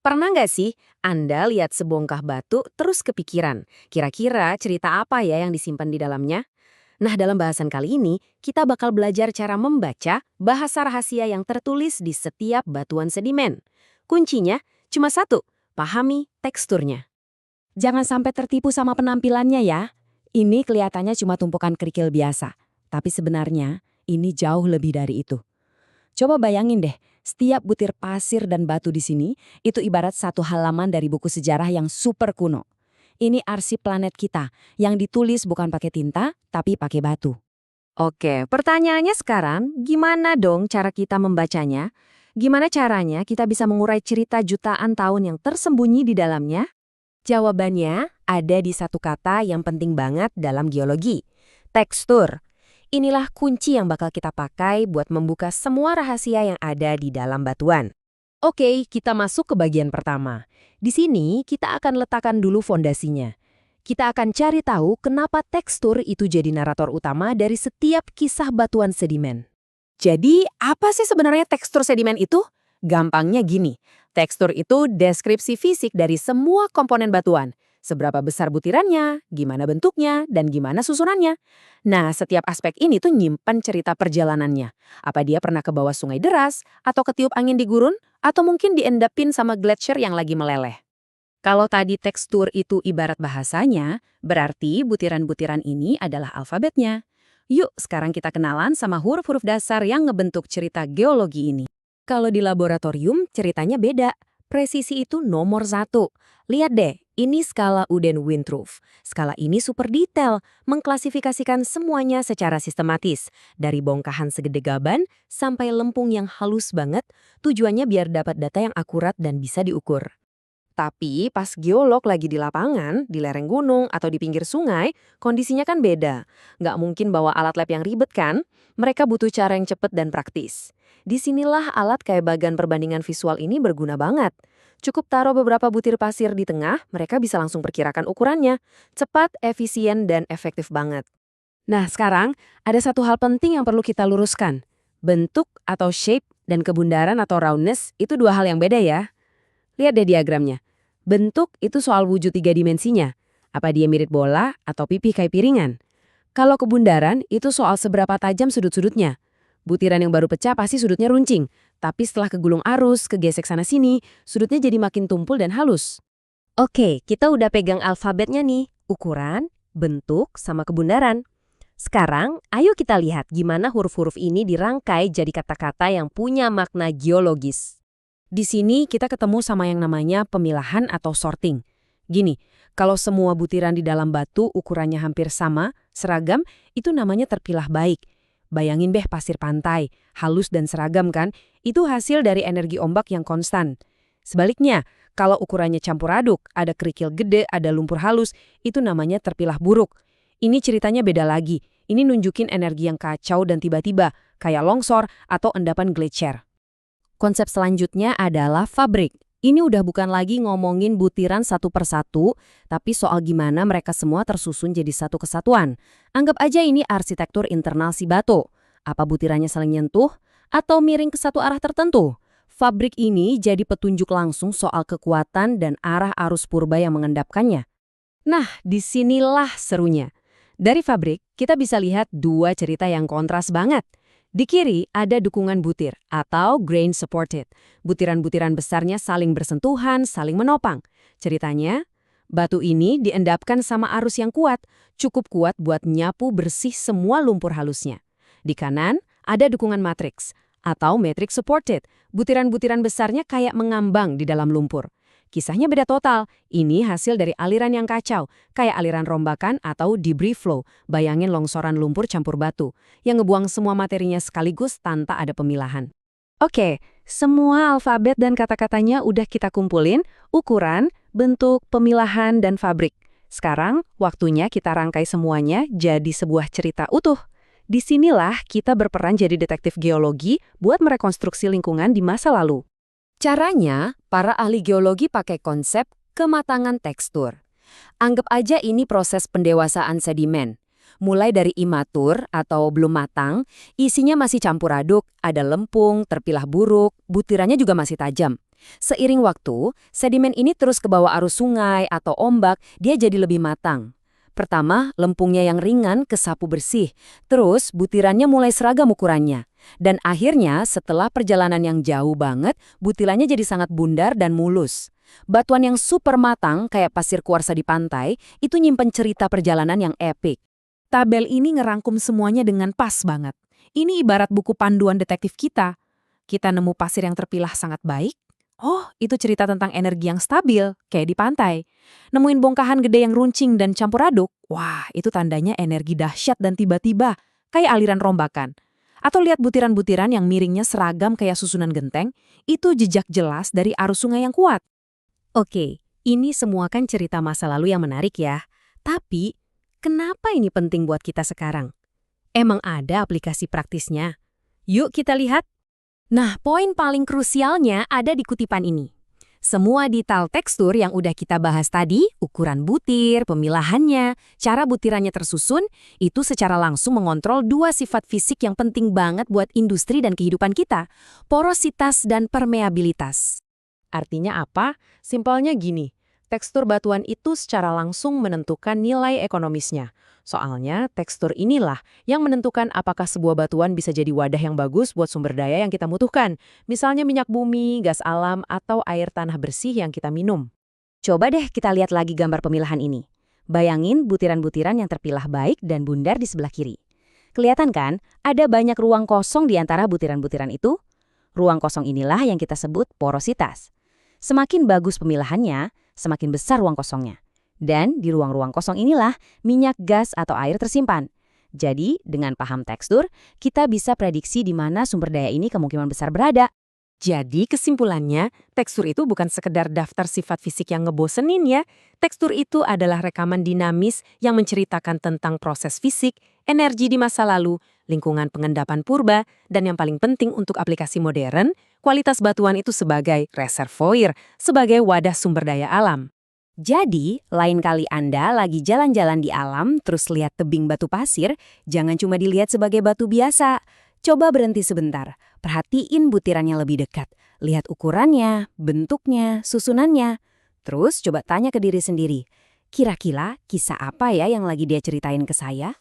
Pernah nggak sih Anda lihat sebongkah batu terus kepikiran, kira-kira cerita apa ya yang disimpan di dalamnya? Nah, dalam bahasan kali ini, kita bakal belajar cara membaca bahasa rahasia yang tertulis di setiap batuan sedimen. Kuncinya cuma satu, pahami teksturnya. Jangan sampai tertipu sama penampilannya ya. Ini kelihatannya cuma tumpukan kerikil biasa. Tapi sebenarnya ini jauh lebih dari itu. Coba bayangin deh, setiap butir pasir dan batu di sini itu ibarat satu halaman dari buku sejarah yang super kuno. Ini arsip planet kita yang ditulis bukan pakai tinta tapi pakai batu. Oke, pertanyaannya sekarang, gimana dong cara kita membacanya? Gimana caranya kita bisa mengurai cerita jutaan tahun yang tersembunyi di dalamnya? Jawabannya ada di satu kata yang penting banget dalam geologi. Tekstur. Inilah kunci yang bakal kita pakai buat membuka semua rahasia yang ada di dalam batuan. Oke, kita masuk ke bagian pertama. Di sini kita akan letakkan dulu fondasinya. Kita akan cari tahu kenapa tekstur itu jadi narator utama dari setiap kisah batuan sedimen. Jadi, apa sih sebenarnya tekstur sedimen itu? Gampangnya gini, tekstur itu deskripsi fisik dari semua komponen batuan. Seberapa besar butirannya, gimana bentuknya, dan gimana susunannya. Nah, setiap aspek ini tuh nyimpan cerita perjalanannya. Apa dia pernah ke bawah sungai deras, atau ketiup angin di gurun, atau mungkin diendapin sama glacier yang lagi meleleh. Kalau tadi tekstur itu ibarat bahasanya, berarti butiran-butiran ini adalah alfabetnya. Yuk, sekarang kita kenalan sama huruf-huruf dasar yang ngebentuk cerita geologi ini. Kalau di laboratorium, ceritanya beda. Presisi itu nomor 1. Lihat deh, ini skala Uden-Winthrop. Skala ini super detail, mengklasifikasikan semuanya secara sistematis. Dari bongkahan segede gaban sampai lempung yang halus banget, tujuannya biar dapat data yang akurat dan bisa diukur. Tapi pas geolog lagi di lapangan, di lereng gunung, atau di pinggir sungai, kondisinya kan beda. Nggak mungkin bawa alat lab yang ribet kan? Mereka butuh cara yang cepat dan praktis. Disinilah alat kayak bagan perbandingan visual ini berguna banget. Cukup taruh beberapa butir pasir di tengah, mereka bisa langsung perkirakan ukurannya. Cepat, efisien, dan efektif banget. Nah, sekarang ada satu hal penting yang perlu kita luruskan. Bentuk atau shape dan kebundaran atau roundness itu dua hal yang beda ya. Lihat deh diagramnya. Bentuk itu soal wujud 3 dimensinya. Apa dia mirip bola atau pipih kayak piringan? Kalau kebundaran itu soal seberapa tajam sudut-sudutnya. Butiran yang baru pecah pasti sudutnya runcing. Tapi setelah kegulung arus, kegesek sana-sini, sudutnya jadi makin tumpul dan halus. Oke, kita udah pegang alfabetnya nih. Ukuran, bentuk, sama kebundaran. Sekarang, ayo kita lihat gimana huruf-huruf ini dirangkai jadi kata-kata yang punya makna geologis. Di sini kita ketemu sama yang namanya pemilahan atau sorting. Gini, kalau semua butiran di dalam batu ukurannya hampir sama, seragam, itu namanya terpilah baik. Bayangin deh pasir pantai, halus dan seragam kan, itu hasil dari energi ombak yang konstan. Sebaliknya, kalau ukurannya campur aduk, ada kerikil gede, ada lumpur halus, itu namanya terpilah buruk. Ini ceritanya beda lagi, ini nunjukin energi yang kacau dan tiba-tiba, kayak longsor atau endapan glacier. Konsep selanjutnya adalah fabrik. Ini udah bukan lagi ngomongin butiran satu persatu, tapi soal gimana mereka semua tersusun jadi satu kesatuan. Anggap aja ini arsitektur internal si batu. Apa butirannya saling nyentuh? Atau miring ke satu arah tertentu? Fabrik ini jadi petunjuk langsung soal kekuatan dan arah arus purba yang mengendapkannya. Nah, disinilah serunya. Dari fabrik, kita bisa lihat dua cerita yang kontras banget. Di kiri ada dukungan butir atau grain supported. Butiran-butiran besarnya saling bersentuhan, saling menopang. Ceritanya, batu ini diendapkan sama arus yang kuat, cukup kuat buat nyapu bersih semua lumpur halusnya. Di kanan ada dukungan matriks atau matrix supported. Butiran-butiran besarnya kayak mengambang di dalam lumpur. Kisahnya beda total. Ini hasil dari aliran yang kacau, kayak aliran rombakan atau debris flow. Bayangin longsoran lumpur campur batu, yang ngebuang semua materinya sekaligus tanpa ada pemilahan. Oke, semua alfabet dan kata-katanya udah kita kumpulin, ukuran, bentuk, pemilahan, dan fabrik. Sekarang, waktunya kita rangkai semuanya jadi sebuah cerita utuh. Disinilah kita berperan jadi detektif geologi buat merekonstruksi lingkungan di masa lalu. Caranya, para ahli geologi pakai konsep kematangan tekstur. Anggap aja ini proses pendewasaan sedimen. Mulai dari imatur atau belum matang, isinya masih campur aduk, ada lempung, terpilah buruk, butirannya juga masih tajam. Seiring waktu, sedimen ini terus ke bawah arus sungai atau ombak, dia jadi lebih matang. Pertama, lempungnya yang ringan kesapu bersih, terus butirannya mulai seragam ukurannya. Dan akhirnya, setelah perjalanan yang jauh banget, butirannya jadi sangat bundar dan mulus. Batuan yang super matang, kayak pasir kuarsa di pantai, itu nyimpen cerita perjalanan yang epik. Tabel ini ngerangkum semuanya dengan pas banget. Ini ibarat buku panduan detektif kita. Kita nemu pasir yang terpilah sangat baik. Oh, itu cerita tentang energi yang stabil, kayak di pantai. Nemuin bongkahan gede yang runcing dan campur aduk. Wah, itu tandanya energi dahsyat dan tiba-tiba, kayak aliran rombakan. Atau lihat butiran-butiran yang miringnya seragam kayak susunan genteng, itu jejak jelas dari arus sungai yang kuat. Oke, ini semua kan cerita masa lalu yang menarik ya. Tapi, kenapa ini penting buat kita sekarang? Emang ada aplikasi praktisnya? Yuk kita lihat. Nah, poin paling krusialnya ada di kutipan ini. Semua detail tekstur yang udah kita bahas tadi, ukuran butir, pemilahannya, cara butirannya tersusun, itu secara langsung mengontrol dua sifat fisik yang penting banget buat industri dan kehidupan kita, porositas dan permeabilitas. Artinya apa? Simpelnya gini, tekstur batuan itu secara langsung menentukan nilai ekonomisnya. Soalnya tekstur inilah yang menentukan apakah sebuah batuan bisa jadi wadah yang bagus buat sumber daya yang kita butuhkan. Misalnya minyak bumi, gas alam, atau air tanah bersih yang kita minum. Coba deh kita lihat lagi gambar pemilahan ini. Bayangin butiran-butiran yang terpilah baik dan bundar di sebelah kiri. Kelihatan kan, ada banyak ruang kosong di antara butiran-butiran itu? Ruang kosong inilah yang kita sebut porositas. Semakin bagus pemilahannya, semakin besar ruang kosongnya. Dan di ruang-ruang kosong inilah minyak, gas, atau air tersimpan. Jadi, dengan paham tekstur, kita bisa prediksi di mana sumber daya ini kemungkinan besar berada. Jadi kesimpulannya, tekstur itu bukan sekedar daftar sifat fisik yang ngebosenin ya. Tekstur itu adalah rekaman dinamis yang menceritakan tentang proses fisik, energi di masa lalu, lingkungan pengendapan purba, dan yang paling penting untuk aplikasi modern, kualitas batuan itu sebagai reservoir, sebagai wadah sumber daya alam. Jadi, lain kali Anda lagi jalan-jalan di alam terus lihat tebing batu pasir, jangan cuma dilihat sebagai batu biasa. Coba berhenti sebentar, perhatiin butirannya lebih dekat. Lihat ukurannya, bentuknya, susunannya. Terus coba tanya ke diri sendiri, kira-kira kisah apa ya yang lagi dia ceritain ke saya?